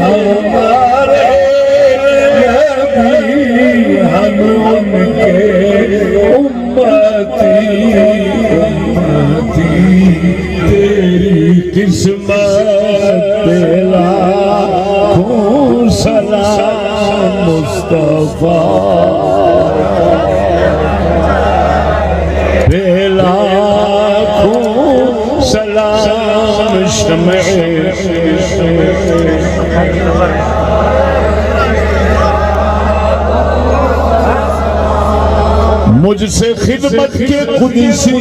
ہمارے نبی ہم ان کے امتی تیری قسمت لاکھوں سلام مصطفیٰ لاکھوں سلام شمع مجھ سے خدمت کے قدسی